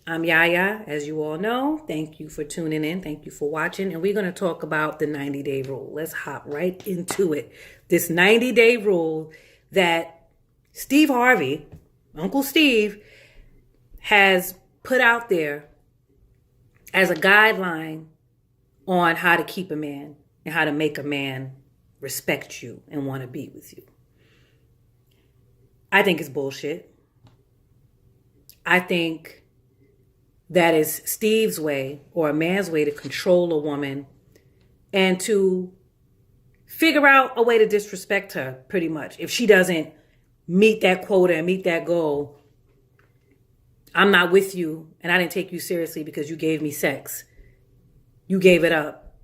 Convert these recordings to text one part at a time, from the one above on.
I'm Yaya, as you all know. Thank you for tuning in. Thank you for watching. And we're going to talk about the 90-day rule. Let's hop right into it. This 90-day rule that Steve Harvey, Uncle Steve, has put out there as a guideline on how to keep a man and how to make a man respect you and want to be with you. I think it's bullshit. I think that is Steve's way or a man's way to control a woman and to figure out a way to disrespect her, pretty much. If she doesn't meet that quota and meet that goal, I'm not with you and I didn't take you seriously because you gave me sex. You gave it up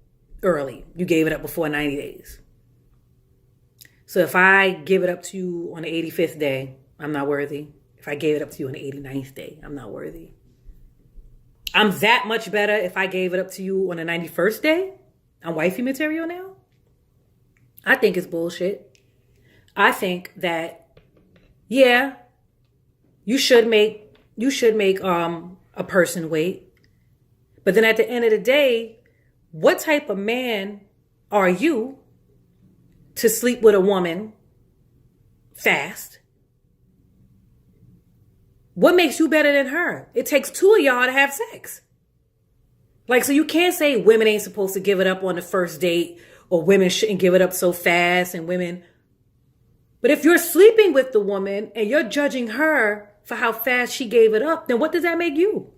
early. You gave it up before 90 days. So if I give it up to you on the 85th day, I'm not worthy. If I gave it up to you on the 89th day, I'm not worthy. I'm that much better if I gave it up to you on the 91st day. I'm wifey material now. I think it's bullshit. I think that, yeah, you should make a person wait. But then at the end of the day, what type of man are you to sleep with a woman fast? What makes you better than her? It takes two of y'all to have sex. So you can't say women ain't supposed to give it up on the first date or women shouldn't give it up so fast and women. But if you're sleeping with the woman and you're judging her for how fast she gave it up, then what does that make you?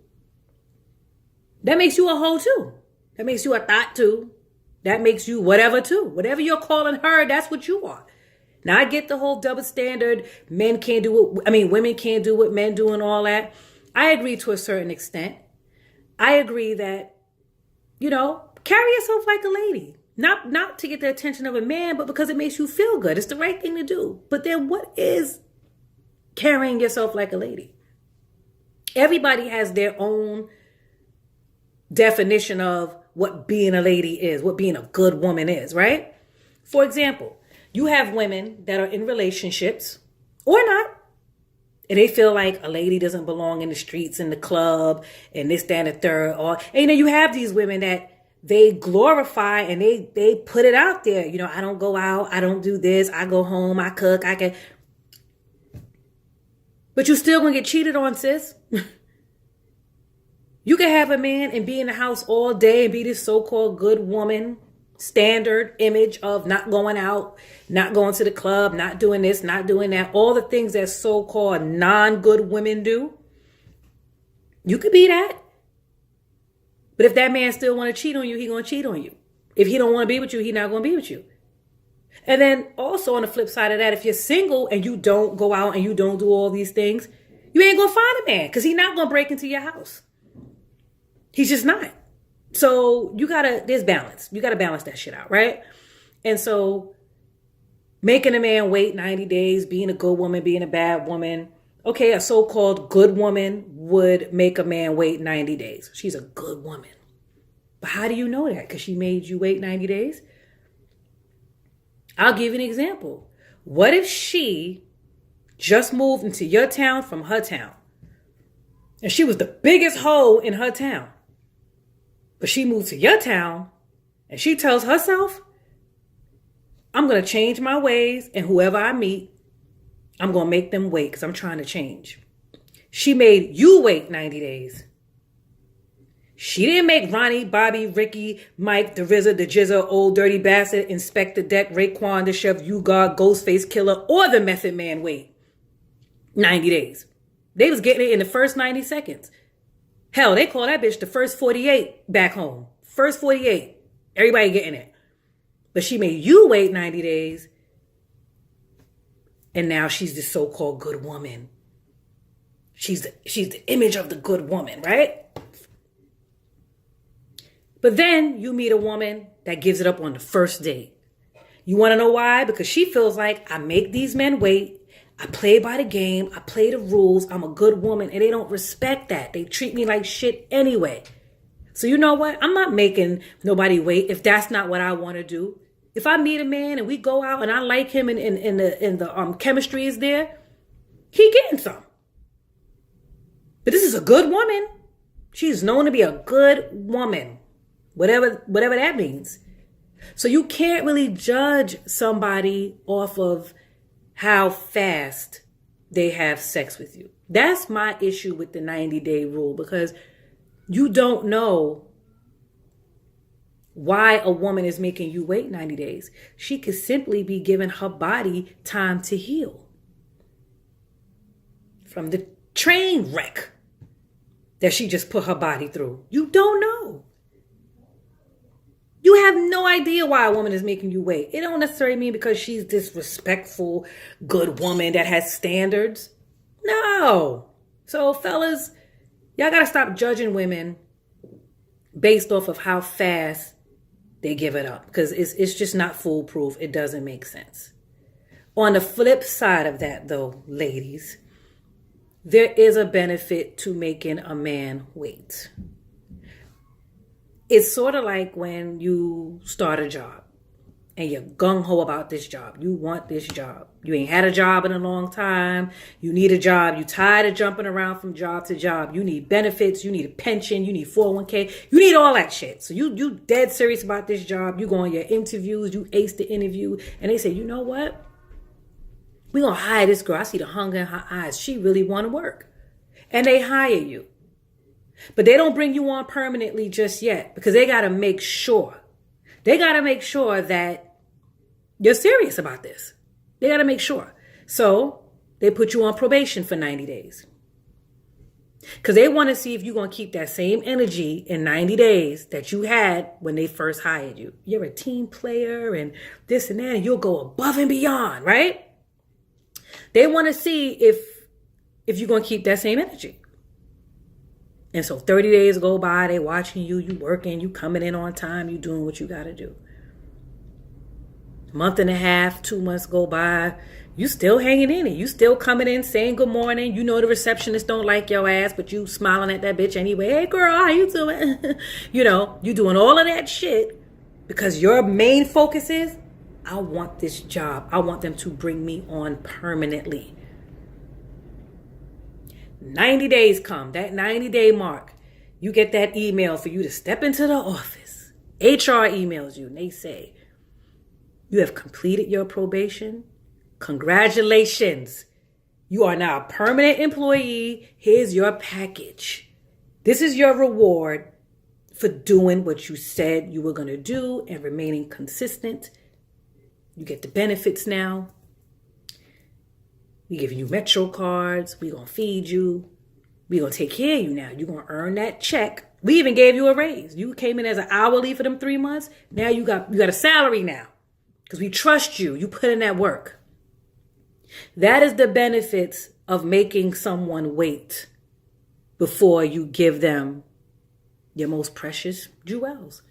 That makes you a hoe too. That makes you a thought too. That makes you whatever too. Whatever you're calling her, that's what you are. Now, I get the whole double standard. Women can't do what men do and all that. I agree to a certain extent. I agree that, carry yourself like a lady. Not to get the attention of a man, but because it makes you feel good. It's the right thing to do. But then what is carrying yourself like a lady? Everybody has their own definition of what being a lady is, what being a good woman is, right? For example, you have women that are in relationships or not, and they feel like a lady doesn't belong in the streets, in the club, and this, that, and the third. And you have these women that they glorify and they put it out there. I don't go out, I don't do this, I go home, I cook, I can. But you still gonna get cheated on, sis. You can have a man and be in the house all day and be this so-called good woman, standard image of not going out, not going to the club, not doing this, not doing that, all the things that so-called non-good women do. You could be that. But if that man still want to cheat on you, he going to cheat on you. If he don't want to be with you, he not going to be with you. And then also on the flip side of that, if you're single and you don't go out and you don't do all these things, you ain't going to find a man because he's not going to break into your house. He's just not. So there's balance. You got to balance that shit out, right? And so making a man wait 90 days, being a good woman, being a bad woman. Okay, a so-called good woman would make a man wait 90 days. She's a good woman. But how do you know that? Because she made you wait 90 days? I'll give you an example. What if she just moved into your town from her town? And she was the biggest hoe in her town. But she moved to your town and she tells herself, I'm going to change my ways and whoever I meet, I'm going to make them wait because I'm trying to change. She made you wait 90 days. She didn't make Ronnie, Bobby, Ricky, Mike, the RZA, the Jizza, Old Dirty Bastard, Inspector Deck, Raekwon, the Chef, U-God, Ghostface Killer, or the Method Man wait 90 days. They was getting it in the first 90 seconds. Hell, they call that bitch the first 48 back home. First 48. Everybody getting it. But she made you wait 90 days. And now she's the so-called good woman. She's the image of the good woman, right? But then you meet a woman that gives it up on the first date. You want to know why? Because she feels like I make these men wait. I play by the game. I play the rules. I'm a good woman. And they don't respect that. They treat me like shit anyway. So you know what? I'm not making nobody wait if that's not what I want to do. If I meet a man and we go out and I like him and the chemistry is there, he getting some. But this is a good woman. She's known to be a good woman, whatever that means. So you can't really judge somebody off of how fast they have sex with you. That's my issue with the 90-day rule, because you don't know why a woman is making you wait 90 days. She could simply be giving her body time to heal from the train wreck that she just put her body through. You don't know. You have no idea why a woman is making you wait. It don't necessarily mean because she's this respectful, good woman that has standards. No. So fellas, y'all gotta stop judging women based off of how fast they give it up, because it's just not foolproof. It doesn't make sense. On the flip side of that, though, ladies, there is a benefit to making a man wait. It's sort of like when you start a job and you're gung-ho about this job. You want this job. You ain't had a job in a long time. You need a job. You tired of jumping around from job to job. You need benefits. You need a pension. You need 401k. You need all that shit. So you dead serious about this job. You go on your interviews. You ace the interview. And they say, you know what? We're going to hire this girl. I see the hunger in her eyes. She really want to work. And they hire you. But they don't bring you on permanently just yet, because they got to make sure. They got to make sure that you're serious about this. They got to make sure. So they put you on probation for 90 days. Because they want to see if you're going to keep that same energy in 90 days that you had when they first hired you. You're a team player and this and that, and you'll go above and beyond, right? They want to see if you're going to keep that same energy. And so 30 days go by, they watching you, you working, you coming in on time, you doing what you got to do. Month and a half, 2 months go by, you still hanging in it. You still coming in saying good morning. You know the receptionist don't like your ass, but you smiling at that bitch anyway. Hey girl, how you doing? You know, you doing all of that shit because your main focus is, I want this job. I want them to bring me on permanently. 90 days come, that 90-day mark, you get that email for you to step into the office. HR emails you and they say, you have completed your probation. Congratulations. You are now a permanent employee. Here's your package. This is your reward for doing what you said you were going to do and remaining consistent. You get the benefits now. We giving you Metro cards. We going to feed you. We going to take care of you now. You're going to earn that check. We even gave you a raise. You came in as an hourly for them 3 months. Now you got a salary now because we trust you. You put in that work. That is the benefits of making someone wait before you give them your most precious jewels.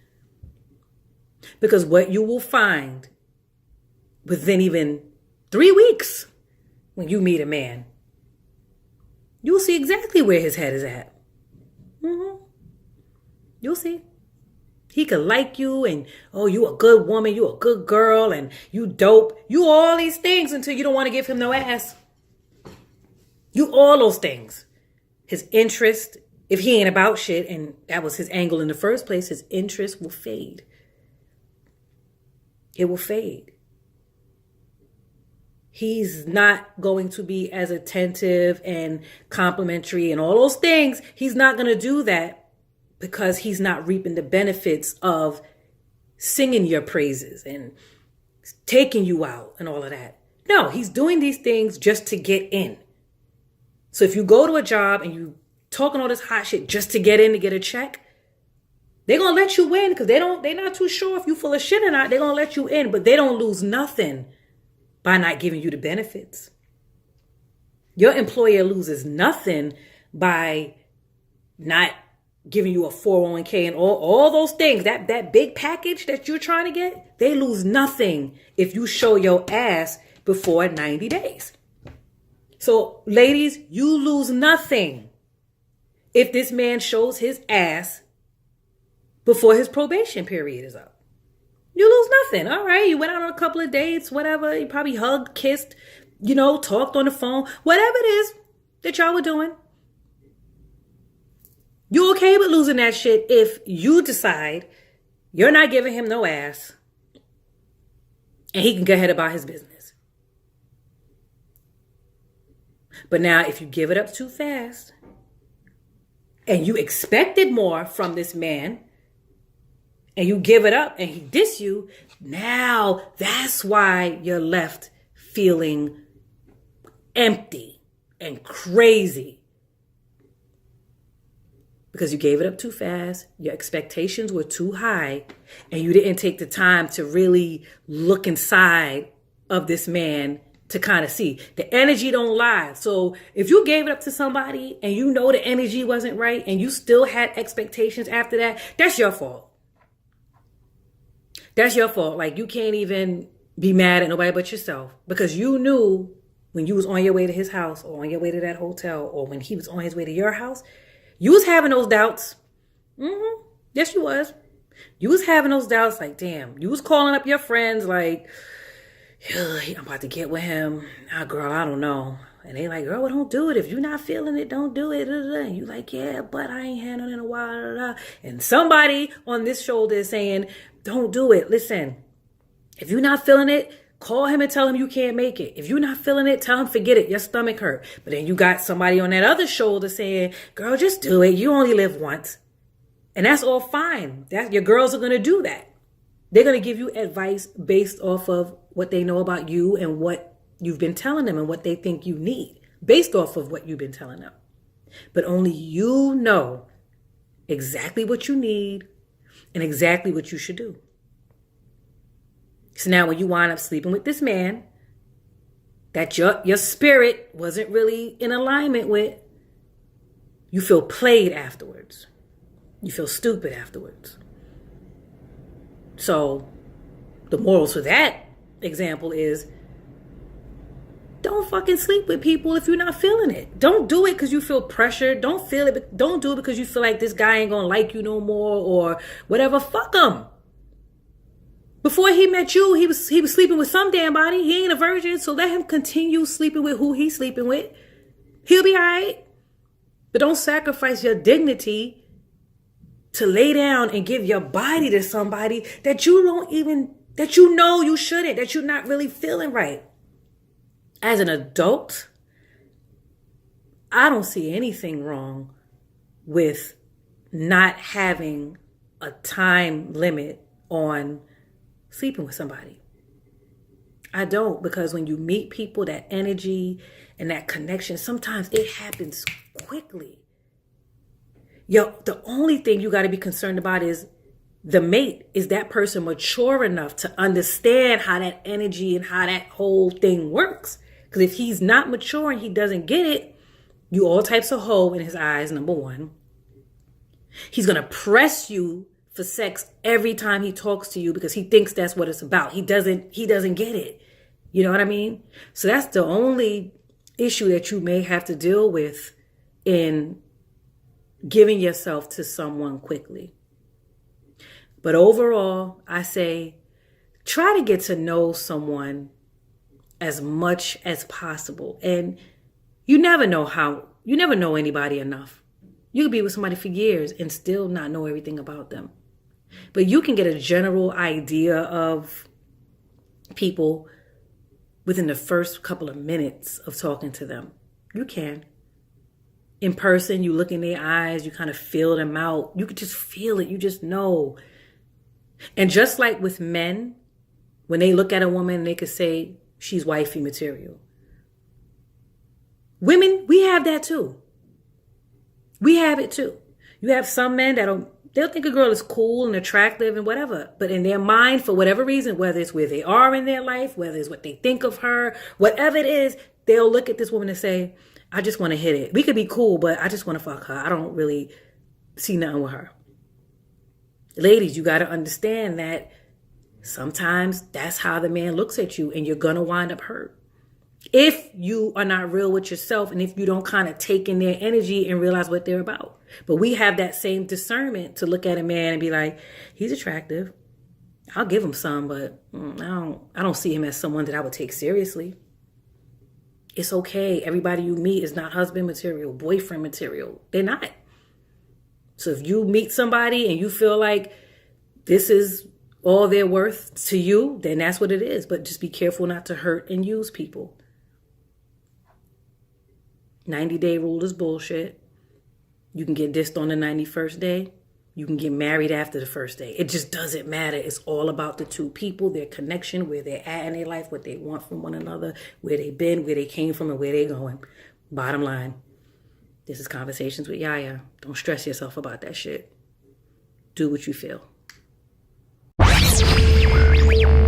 Because what you will find within even 3 weeks, when you meet a man, you'll see exactly where his head is at. You'll see. He could like you and, oh, you a good woman, you a good girl, and you dope. You all these things until you don't want to give him no ass. You all those things. His interest, if he ain't about shit, and that was his angle in the first place, his interest will fade. It will fade. He's not going to be as attentive and complimentary and all those things. He's not going to do that because he's not reaping the benefits of singing your praises and taking you out and all of that. No, he's doing these things just to get in. So if you go to a job and you talking all this hot shit just to get in to get a check, they're going to let you in because they're not too sure if you full of shit or not. They're going to let you in, but they don't lose nothing by not giving you the benefits. Your employer loses nothing by not giving you a 401k and all those things. That big package that you're trying to get, they lose nothing if you show your ass before 90 days. So ladies, you lose nothing if this man shows his ass before his probation period is up. You lose nothing. All right. You went out on a couple of dates, whatever. You probably hugged, kissed, talked on the phone, whatever it is that y'all were doing. You okay with losing that shit if you decide you're not giving him no ass and he can go ahead about his business. But now if you give it up too fast and you expected more from this man and you give it up and he diss you, now that's why you're left feeling empty and crazy. Because you gave it up too fast, your expectations were too high, and you didn't take the time to really look inside of this man to kind of see. The energy don't lie. So if you gave it up to somebody and you know the energy wasn't right and you still had expectations after that, that's your fault. That's your fault. Like, you can't even be mad at nobody but yourself, because you knew when you was on your way to his house or on your way to that hotel or when he was on his way to your house, you was having those doubts. Yes, you was. You was having those doubts like, damn. You was calling up your friends like, I'm about to get with him. Ah, girl, I don't know. And they like, girl, well, don't do it. If you're not feeling it, don't do it. And you like, yeah, but I ain't had it in a while. And somebody on this shoulder is saying, don't do it. Listen, if you're not feeling it, call him and tell him you can't make it. If you're not feeling it, tell him forget it. Your stomach hurt. But then you got somebody on that other shoulder saying, girl, just do it. You only live once. And that's all fine. Your girls are going to do that. They're going to give you advice based off of what they know about you and what you've been telling them and what they think you need, based off of what you've been telling them. But only you know exactly what you need and exactly what you should do. So now when you wind up sleeping with this man that your spirit wasn't really in alignment with, you feel played afterwards. You feel stupid afterwards. So the morals for that example is, don't fucking sleep with people if you're not feeling it. Don't do it because you feel pressured. Don't feel it. But don't do it because you feel like this guy ain't gonna like you no more or whatever. Fuck him. Before he met you, he was sleeping with some damn body. He ain't a virgin, so let him continue sleeping with who he's sleeping with. He'll be all right. But don't sacrifice your dignity to lay down and give your body to somebody that you know you shouldn't, that you're not really feeling right. As an adult, I don't see anything wrong with not having a time limit on sleeping with somebody. I don't, because when you meet people, that energy and that connection, sometimes it happens quickly. The only thing you got to be concerned about is the mate. Is that person mature enough to understand how that energy and how that whole thing works? Because if he's not mature and he doesn't get it, you all types of hoe in his eyes, number one. He's going to press you for sex every time he talks to you because he thinks that's what it's about. He doesn't get it. You know what I mean? So that's the only issue that you may have to deal with in giving yourself to someone quickly. But overall, I say try to get to know someone as much as possible. And you never know anybody enough. You could be with somebody for years and still not know everything about them. But you can get a general idea of people within the first couple of minutes of talking to them. You can. In person, you look in their eyes, you kind of feel them out. You could just feel it. You just know. And just like with men, when they look at a woman, they could say, she's wifey material. Women, we have that too. We have it too. You have some men they'll think a girl is cool and attractive and whatever. But in their mind, for whatever reason, whether it's where they are in their life, whether it's what they think of her, whatever it is, they'll look at this woman and say, I just want to hit it. We could be cool, but I just want to fuck her. I don't really see nothing with her. Ladies, you got to understand that sometimes that's how the man looks at you, and you're going to wind up hurt. If you are not real with yourself and if you don't kind of take in their energy and realize what they're about. But we have that same discernment to look at a man and be like, he's attractive. I'll give him some, but I don't see him as someone that I would take seriously. It's okay. Everybody you meet is not husband material, boyfriend material. They're not. So if you meet somebody and you feel like this is all they're worth to you, then that's what it is. But just be careful not to hurt and use people. 90-day rule is bullshit. You can get dissed on the 91st day. You can get married after the first day. It just doesn't matter. It's all about the two people, their connection, where they're at in their life, what they want from one another, where they've been, where they came from, and where they're going. Bottom line, this is Conversations with Yaya. Don't stress yourself about that shit. Do what you feel.